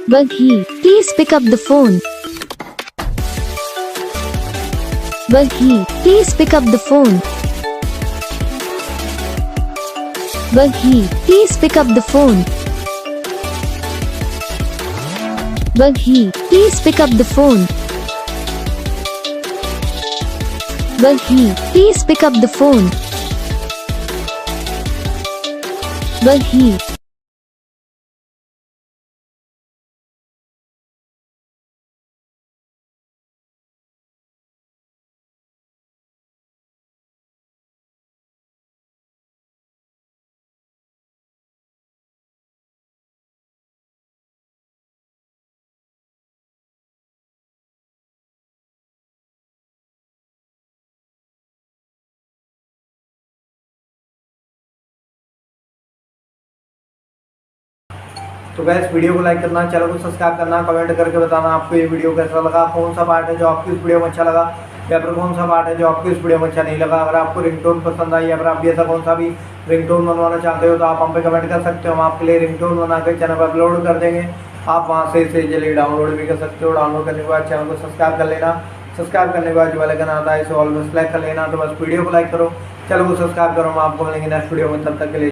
Buggy, please pick up the phone. Buggy, please pick up the phone. Buggy, please pick up the phone. Buggy, please pick up the phone. Buggy, please pick up the phone. Buggy. तो gas video को like करना, channel को subscribe करना, comment करके बताना आपको ये video कैसा लगा, कौन सा पार्ट है जो आपको इस वीडियो में अच्छा लगा या फिर कौन सा पार्ट है जो आपको इस वीडियो में अच्छा नहीं लगा। अगर आपको रिंगटोन पसंद आई या फिर आप भी ऐसा कौन सा भी रिंगटोन बनवाना चाहते हो तो आप हम पे कमेंट कर सकते हो। हम आपके लिए रिंगटोन बना के चैनल पर अपलोड कर देंगे। आप वहाँ से इसे जल्दी डाउनलोड भी कर सकते हो। डाउनलोड करने के बाद चैनल को सब्सक्राइब कर लेना। सब्सक्राइब करने के बाद जो वाला आता है इसे ऑल में सेलेक्ट कर लेना। तो बस वीडियो को लाइक करो, चैनल को सब्सक्राइब करो। हम आपको मिलेंगे नेक्स्ट वीडियो में, तब तक के लिए।